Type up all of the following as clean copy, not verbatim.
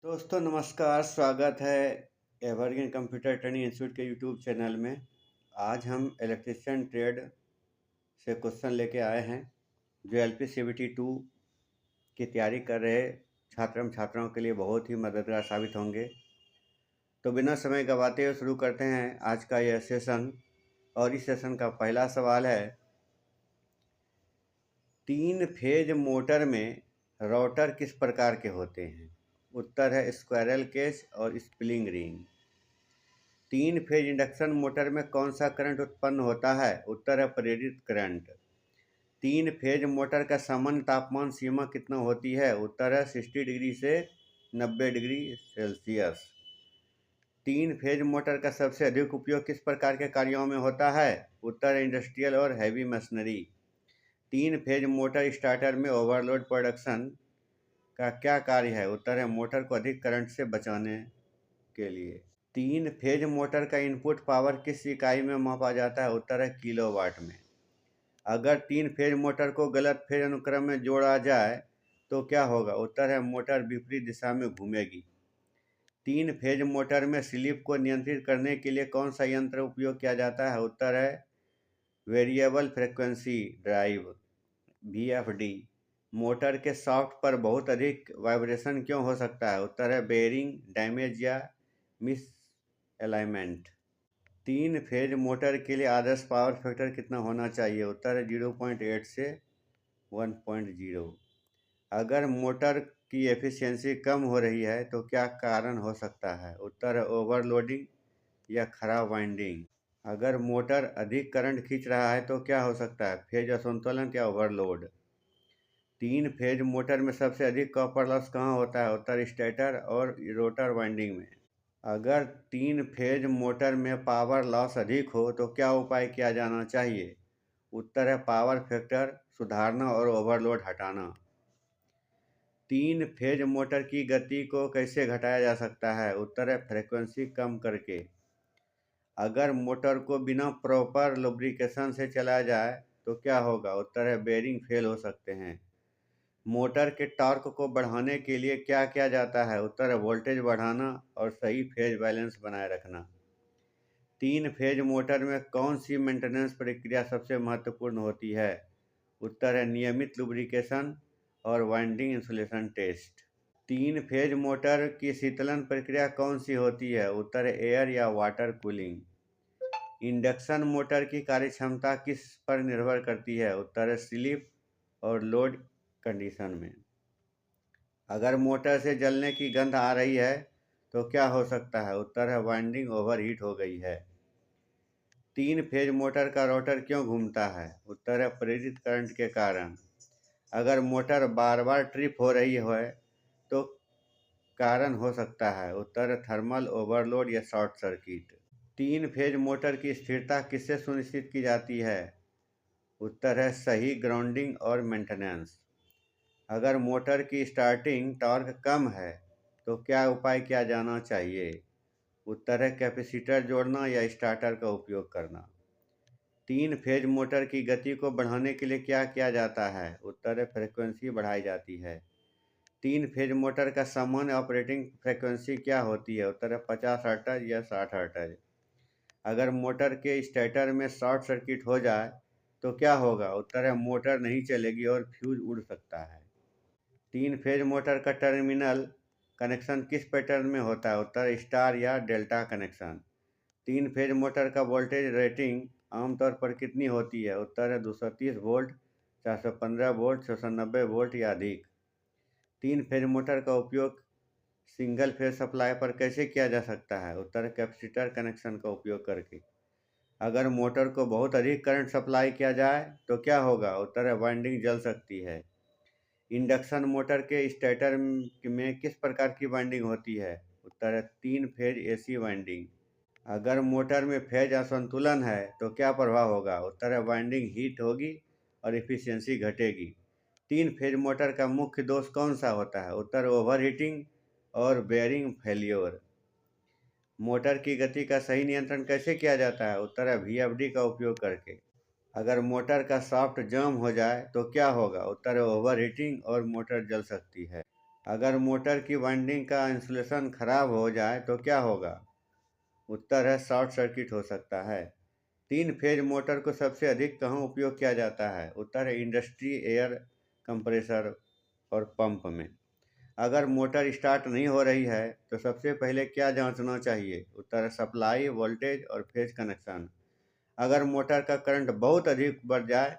दोस्तों नमस्कार, स्वागत है एवरग्रीन कंप्यूटर ट्रेनिंग इंस्टीट्यूट के यूट्यूब चैनल में। आज हम इलेक्ट्रिशियन ट्रेड से क्वेश्चन लेके आए हैं जो LPCVT 2 की तैयारी कर रहे छात्राओं के लिए बहुत ही मददगार साबित होंगे। तो बिना समय गंवाते हुए शुरू करते हैं आज का यह सेशन। और इस सेशन का पहला सवाल है, 3 फेज मोटर में रोटर किस प्रकार के होते हैं? उत्तर है स्क्वायरल केज और स्प्लिंग रिंग। 3 फेज इंडक्शन मोटर में कौन सा करंट उत्पन्न होता है? उत्तर है प्रेरित करंट। 3 फेज मोटर का सामान्य तापमान सीमा कितना होती है? उत्तर है 60 डिग्री से 90 डिग्री सेल्सियस। 3 फेज मोटर का सबसे अधिक उपयोग किस प्रकार के कार्यों में होता है? उत्तर है इंडस्ट्रियल और heavy machinery. 3 phase motor starter में ओवरलोड प्रोडक्शन का क्या कार्य है? उत्तर है मोटर को अधिक करंट से बचाने के लिए। 3 फेज मोटर का इनपुट पावर किस इकाई में मापा जाता है? उत्तर है किलोवाट में। अगर 3 फेज मोटर को गलत फेज अनुक्रम में जोड़ा जाए तो क्या होगा? उत्तर है मोटर विपरीत दिशा में घूमेगी। 3 फेज मोटर में स्लिप को नियंत्रित करने के लिए कौन सा यंत्र उपयोग किया जाता है? उत्तर है variable frequency drive VFD। Motor के शाफ्ट पर बहुत अधिक वाइब्रेशन क्यों हो सकता है? उत्तर है बेयरिंग डैमेज या मिस अलाइनमेंट। 3 फेज मोटर के लिए आदर्श पावर फैक्टर कितना होना चाहिए? उत्तर है 0.8 से 1.0। अगर मोटर की एफिशिएंसी कम हो रही है तो क्या कारण हो सकता है? उत्तर है ओवरलोडिंग या खराब वाइंडिंग। अगर मोटर अधिक करंट खींच रहा है तो क्या हो सकता है? फेज असंतुलन या ओवरलोड। 3 फेज मोटर में सबसे अधिक कॉपर लॉस कहाँ होता है? उत्तर स्टेटर और रोटर वाइंडिंग में। अगर 3 फेज मोटर में पावर लॉस अधिक हो तो क्या उपाय किया जाना चाहिए? उत्तर है पावर फैक्टर सुधारना और ओवरलोड हटाना। 3 फेज मोटर की गति को कैसे घटाया जा सकता है? उत्तर है फ्रीक्वेंसी कम करके। अगर मोटर को बिना प्रॉपर लुब्रिकेशन से चलाया जाए तो क्या होगा? उत्तर है बेयरिंग फेल हो सकते हैं। मोटर के टॉर्क को बढ़ाने के लिए क्या किया जाता है? उत्तर है वोल्टेज बढ़ाना और सही फेज बैलेंस बनाए रखना। 3 फेज मोटर में कौन सी मेंटेनेंस प्रक्रिया सबसे महत्वपूर्ण होती है? उत्तर है नियमित लुब्रिकेशन और winding insulation test. 3 phase motor की शीतलन प्रक्रिया कौन सी होती है? उत्तर है एयर या वाटर कूलिंग। इंडक्शन मोटर की कार्यक्षमता किस पर निर्भर करती है? उत्तर है स्लिप और लोड कंडीशन में। अगर मोटर से जलने की गंध आ रही है तो क्या हो सकता है? उत्तर है वाइंडिंग ओवरहीट हो गई है। 3 फेज मोटर का रोटर क्यों घूमता है? उत्तर है प्रेरित करंट के कारण। अगर मोटर बार बार ट्रिप हो रही है तो कारण हो सकता है? उत्तर है थर्मल ओवरलोड या शॉर्ट सर्किट। 3 फेज मोटर की स्थिरता किससे सुनिश्चित की जाती है? उत्तर है सही ग्राउंडिंग और मेंटेनेंस। अगर मोटर की स्टार्टिंग टॉर्क कम है तो क्या उपाय किया जाना चाहिए? उत्तर है कैपेसिटर जोड़ना या स्टार्टर का उपयोग करना। 3 फेज मोटर की गति को बढ़ाने के लिए क्या किया जाता है? उत्तर है फ्रिक्वेंसी बढ़ाई जाती है। 3 फेज मोटर का सामान्य ऑपरेटिंग फ्रिक्वेंसी क्या होती है? उत्तर है 50 हर्ट्ज या 60 हर्ट्ज। अगर मोटर के स्टेटर में शॉर्ट सर्किट हो जाए तो क्या होगा? उत्तर है मोटर नहीं चलेगी और फ्यूज उड़ सकता है। 3 फेज मोटर का टर्मिनल कनेक्शन किस पैटर्न में होता है? उत्तर स्टार या डेल्टा कनेक्शन। 3 फेज मोटर का वोल्टेज रेटिंग आमतौर पर कितनी होती है? उत्तर है 230 वोल्ट, 415 वोल्ट, 690 वोल्ट या अधिक। 3 फेज मोटर का उपयोग सिंगल फेज सप्लाई पर कैसे किया जा सकता है? उत्तर कैपेसिटर कनेक्शन का उपयोग करके। अगर मोटर को बहुत अधिक करंट सप्लाई किया जाए तो क्या होगा? उत्तर है वाइंडिंग जल सकती है। इंडक्शन मोटर के स्टेटर में किस प्रकार की वाइंडिंग होती है? उत्तर है 3 फेज AC वाइंडिंग। अगर मोटर में फेज असंतुलन है तो क्या प्रभाव होगा? उत्तर है वाइंडिंग हीट होगी और एफिशिएंसी घटेगी। 3 फेज मोटर का मुख्य दोष कौन सा होता है? उत्तर ओवरहीटिंग और बेयरिंग फेल्योर। मोटर की गति का सही नियंत्रण कैसे किया जाता है? उत्तर है VFD का उपयोग करके। अगर मोटर का शाफ्ट जाम हो जाए तो क्या होगा? उत्तर है ओवरहीटिंग और मोटर जल सकती है। अगर मोटर की वाइंडिंग का इंसुलेशन खराब हो जाए तो क्या होगा? उत्तर है शॉर्ट सर्किट हो सकता है। 3 फेज मोटर को सबसे अधिक कहाँ उपयोग किया जाता है? उत्तर है इंडस्ट्री, एयर कंप्रेसर और पंप में। अगर मोटर स्टार्ट नहीं हो रही है तो सबसे पहले क्या जांचना चाहिए? उत्तर है सप्लाई, वोल्टेज और फेज कनेक्शन। अगर मोटर का करंट बहुत अधिक बढ़ जाए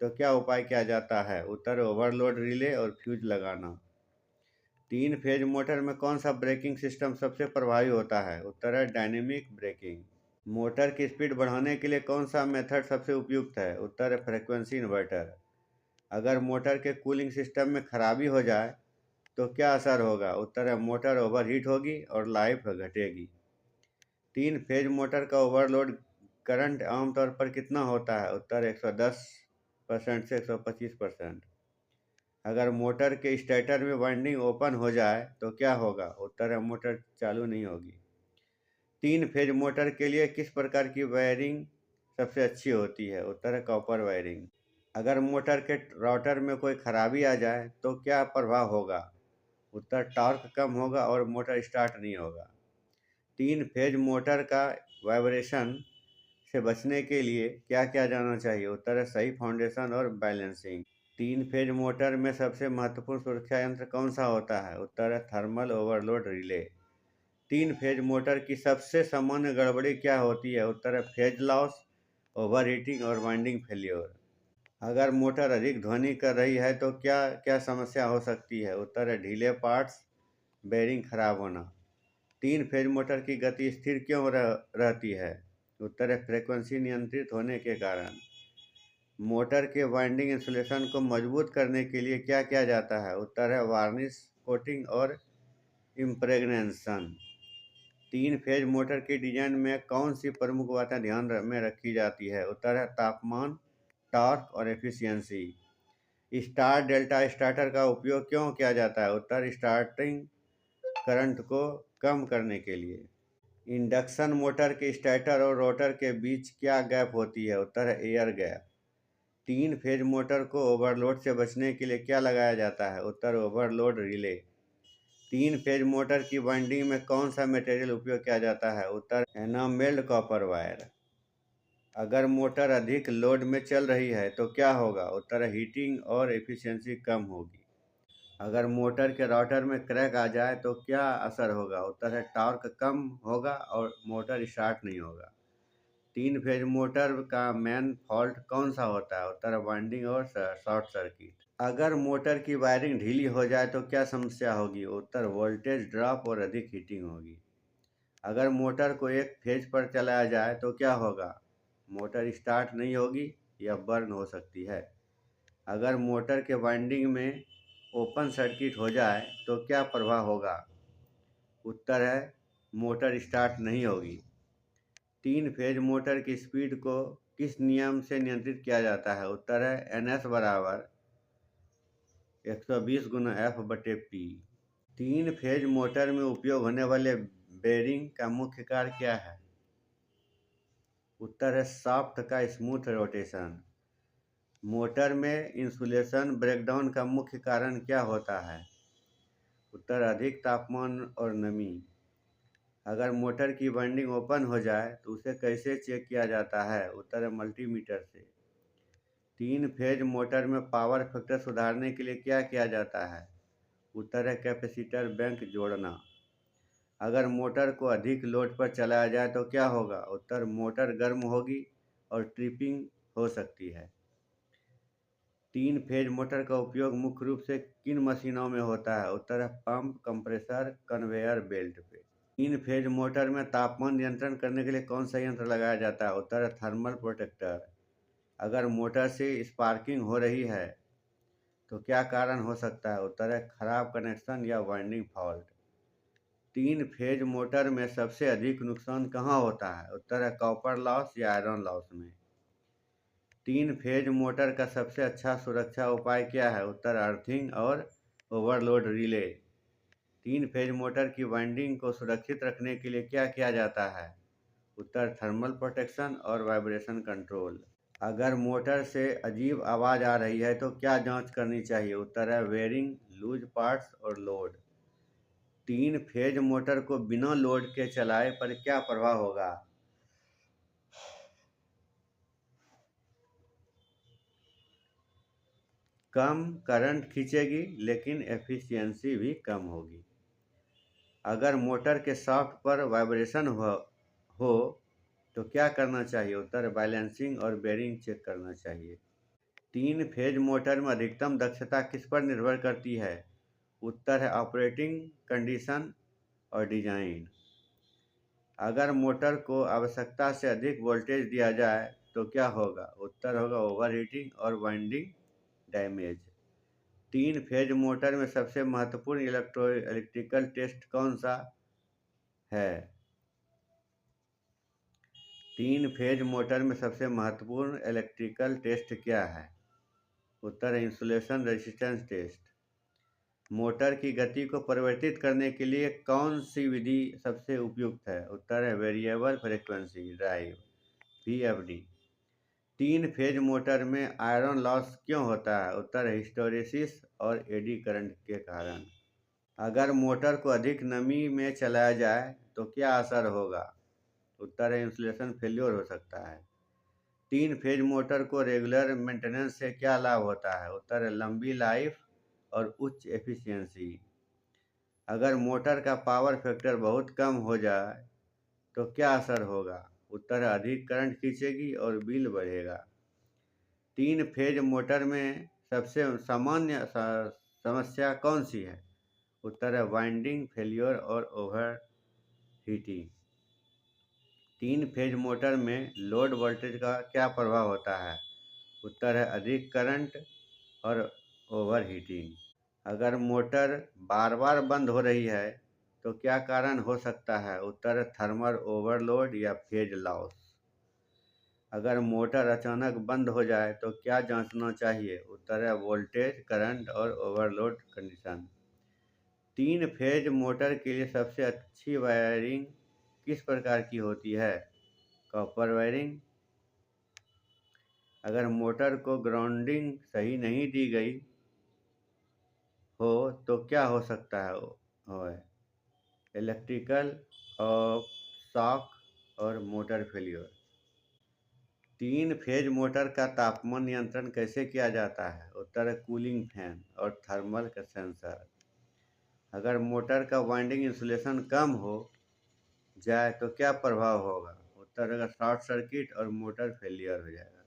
तो क्या उपाय किया जाता है? उत्तर ओवरलोड रिले और फ्यूज लगाना। 3 फेज मोटर में कौन सा ब्रेकिंग सिस्टम सबसे प्रभावी होता है? उत्तर है डायनेमिक ब्रेकिंग। मोटर की स्पीड बढ़ाने के लिए कौन सा मेथड सबसे उपयुक्त है? उत्तर है फ्रीक्वेंसी इन्वर्टर। अगर मोटर के कूलिंग सिस्टम में खराबी हो जाए तो क्या असर होगा? उत्तर है मोटर ओवरहीट होगी और लाइफ घटेगी। 3 फेज मोटर का ओवरलोड करंट आमतौर पर कितना होता है? उत्तर 110% से 125%। अगर मोटर के स्टेटर में वाइंडिंग ओपन हो जाए तो क्या होगा? उत्तर है मोटर चालू नहीं होगी। 3 फेज मोटर के लिए किस प्रकार की वायरिंग सबसे अच्छी होती है? उत्तर है कॉपर वायरिंग। अगर मोटर के रोटर में कोई खराबी आ जाए तो क्या प्रभाव होगा? उत्तर टॉर्क कम होगा और मोटर स्टार्ट नहीं होगा। 3 फेज मोटर का वाइब्रेशन से बचने के लिए क्या किया जाना चाहिए? उत्तर है सही फाउंडेशन और बैलेंसिंग। 3 फेज मोटर में सबसे महत्वपूर्ण सुरक्षा यंत्र कौन सा होता है? उत्तर है thermal overload relay. 3 phase motor की सबसे सामान्य गड़बड़ी क्या होती है? उत्तर है फेज लॉस, ओवरहीटिंग और वाइंडिंग फेल्योर। अगर मोटर अधिक ध्वनि कर रही है तो क्या क्या समस्या हो सकती है? उत्तर है ढीले पार्ट्स, बेरिंग खराब होना। 3 फेज मोटर की गति स्थिर क्यों रहती है? उत्तर है फ्रीक्वेंसी नियंत्रित होने के कारण। मोटर के वाइंडिंग इंसुलेशन को मजबूत करने के लिए क्या किया जाता है? उत्तर है वार्निश, कोटिंग और इम्प्रेगनेशन। 3 फेज मोटर की डिजाइन में कौन सी प्रमुख बातें ध्यान में रखी जाती है? उत्तर है तापमान, टॉर्क और एफिशिएंसी। स्टार डेल्टा स्टार्टर का उपयोग क्यों किया जाता है? उत्तर स्टार्टिंग करंट को कम करने के लिए। इंडक्शन मोटर के स्टार्टर और रोटर के बीच क्या गैप होती है? उत्तर है एयर गैप। 3 फेज मोटर को ओवरलोड से बचने के लिए क्या लगाया जाता है? उत्तर ओवरलोड रिले। 3 फेज मोटर की वाइंडिंग में कौन सा मटेरियल उपयोग किया जाता है? उत्तर एनामेल्ड कॉपर वायर। अगर मोटर अधिक लोड में चल रही है तो क्या होगा? उत्तर हीटिंग और एफिशिएंसी कम होगी। अगर मोटर के रोटर में क्रैक आ जाए तो क्या असर होगा? उत्तर है टॉर्क कम होगा और मोटर स्टार्ट नहीं होगा। 3 फेज मोटर का मेन फॉल्ट कौन सा होता है? उत्तर वाइंडिंग और शॉर्ट सर्किट। अगर मोटर की वायरिंग ढीली हो जाए तो क्या समस्या होगी? उत्तर वोल्टेज ड्रॉप और अधिक हीटिंग होगी। अगर मोटर को एक फेज पर चलाया जाए तो क्या होगा? मोटर स्टार्ट नहीं होगी या बर्न हो सकती है। अगर मोटर के वाइंडिंग में ओपन सर्किट हो जाए तो क्या प्रभाव होगा? उत्तर है मोटर स्टार्ट नहीं होगी। 3 फेज मोटर की स्पीड को किस नियम से नियंत्रित किया जाता है? उत्तर है NS बराबर 120 × F/P। 3 फेज मोटर में उपयोग होने वाले बेरिंग का मुख्य कार्य क्या है? उत्तर है शाफ्ट का स्मूथ रोटेशन। मोटर में इंसुलेशन ब्रेकडाउन का मुख्य कारण क्या होता है? उत्तर अधिक तापमान और नमी। अगर मोटर की वाइंडिंग ओपन हो जाए तो उसे कैसे चेक किया जाता है? उत्तर है मल्टीमीटर से। 3 फेज मोटर में पावर फैक्टर सुधारने के लिए क्या किया जाता है? उत्तर है कैपेसिटर बैंक जोड़ना। अगर मोटर को अधिक लोड पर चलाया जाए तो क्या होगा? उत्तर मोटर गर्म होगी और ट्रिपिंग हो सकती है। 3 फेज मोटर का उपयोग मुख्य रूप से किन मशीनों में होता है? उत्तर है पंप, कंप्रेसर, कन्वेयर बेल्ट पे। 3 फेज मोटर में तापमान नियंत्रण करने के लिए कौन सा यंत्र लगाया जाता है? उत्तर है थर्मल प्रोटेक्टर। अगर मोटर से स्पार्किंग हो रही है तो क्या कारण हो सकता है? उत्तर है खराब कनेक्शन या वाइंडिंग फॉल्ट। 3 फेज मोटर में सबसे अधिक नुकसान कहाँ होता है? उत्तर है कॉपर लॉस या आयरन लॉस में। 3 फेज मोटर का सबसे अच्छा सुरक्षा उपाय क्या है? उत्तर अर्थिंग और ओवरलोड रिले। 3 फेज मोटर की वाइंडिंग को सुरक्षित रखने के लिए क्या किया जाता है? उत्तर थर्मल प्रोटेक्शन और वाइब्रेशन कंट्रोल। अगर मोटर से अजीब आवाज़ आ रही है तो क्या जांच करनी चाहिए? उत्तर है वेयरिंग, लूज पार्ट्स और लोड। 3 फेज मोटर को बिना लोड के चलाए पर क्या प्रभाव होगा? कम करंट खींचेगी लेकिन एफिशिएंसी भी कम होगी। अगर मोटर के शाफ्ट पर वाइब्रेशन हो तो क्या करना चाहिए? उत्तर बैलेंसिंग और बेरिंग चेक करना चाहिए। 3 फेज मोटर में अधिकतम दक्षता किस पर निर्भर करती है? उत्तर है ऑपरेटिंग कंडीशन और डिजाइन। अगर मोटर को आवश्यकता से अधिक वोल्टेज दिया जाए तो क्या होगा? उत्तर होगा ओवरहीटिंग और वाइंडिंग डैमेज। 3 फेज मोटर में सबसे महत्वपूर्ण इलेक्ट्रिकल टेस्ट कौन सा है? 3 फेज मोटर में सबसे महत्वपूर्ण इलेक्ट्रिकल टेस्ट क्या है? उत्तर है इंसुलेशन रेजिस्टेंस टेस्ट। मोटर की गति को परिवर्तित करने के लिए कौन सी विधि सबसे उपयुक्त है? उत्तर है variable frequency drive, VFD। 3 phase motor में आयरन लॉस क्यों होता है? उत्तर है हिस्टैरिसीस और एडी करंट के कारण। अगर मोटर को अधिक नमी में चलाया जाए तो क्या असर होगा? उत्तर है इंसुलेशन फेल्योर हो सकता है। 3 फेज मोटर को रेगुलर मेंटेनेंस से क्या लाभ होता है? उत्तर है लंबी लाइफ और उच्च एफिशिएंसी। अगर मोटर का पावर फैक्टर बहुत कम हो जाए तो क्या असर होगा? उत्तर है अधिक करंट खींचेगी और बिल बढ़ेगा। 3 फेज मोटर में सबसे सामान्य समस्या कौन सी है? उत्तर है वाइंडिंग फेलियर और ओवर हीटिंग। 3 फेज मोटर में लोड वोल्टेज का क्या प्रभाव होता है? उत्तर है अधिक करंट और ओवर हीटिंग। अगर मोटर बार बार बंद हो रही है तो क्या कारण हो सकता है? उत्तर है थर्मल ओवरलोड या फेज लॉस। अगर मोटर अचानक बंद हो जाए तो क्या जांचना चाहिए? उत्तर है वोल्टेज, करंट और ओवरलोड कंडीशन। 3 फेज मोटर के लिए सबसे अच्छी वायरिंग किस प्रकार की होती है? Copper wiring. अगर मोटर को ग्राउंडिंग सही नहीं दी गई हो तो क्या हो सकता है? हो इलेक्ट्रिकल और शॉक और मोटर फेलियर। 3 फेज मोटर का तापमान नियंत्रण कैसे किया जाता है? उत्तर है कूलिंग फैन और थर्मल का सेंसर। अगर मोटर का वाइंडिंग इंसुलेशन कम हो जाए तो क्या प्रभाव होगा? उत्तर है शॉर्ट सर्किट और मोटर फेलियर हो जाएगा।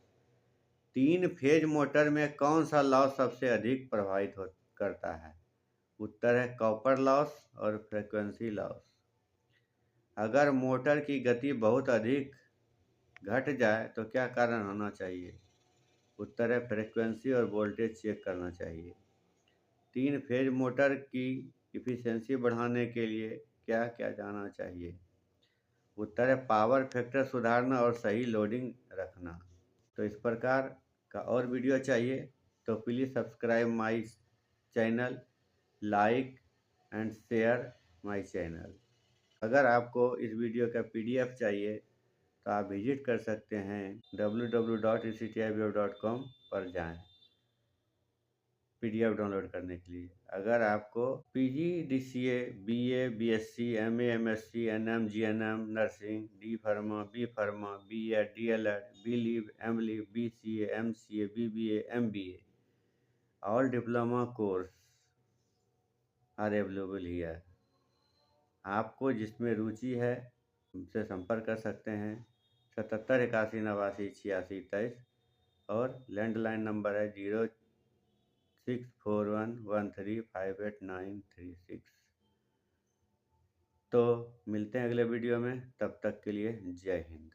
3 फेज मोटर में कौन सा लॉस सबसे अधिक प्रभावित करता है? उत्तर है कॉपर लॉस और फ्रीक्वेंसी लॉस। अगर मोटर की गति बहुत अधिक घट जाए तो क्या कारण होना चाहिए? उत्तर है फ्रीक्वेंसी और वोल्टेज चेक करना चाहिए। 3 फेज मोटर की इफिशियंसी बढ़ाने के लिए क्या क्या जाना चाहिए? उत्तर है पावर फैक्टर सुधारना और सही लोडिंग रखना। तो इस प्रकार का और वीडियो चाहिए तो please subscribe my channel, like and share my channel. अगर आपको इस वीडियो का PDF चाहिए तो आप विजिट कर सकते हैं www.ectibio.com पर जाएं PDF डाउनलोड करने के लिए। अगर आपको PG, DCA, BA, BSc, MA, MSc, NM, GNM, nursing, D pharma, B pharma, B.Ed, DLEd, B.Liv, M.Liv, BCA, MCA, BBA, MBA all diploma course are available here. आपको जिसमें रुचि है हमसे संपर्क कर सकते हैं 77 81 89 86 23 और लैंडलाइन नंबर है 0641135896। तो मिलते हैं अगले वीडियो में, तब तक के लिए जय हिंद।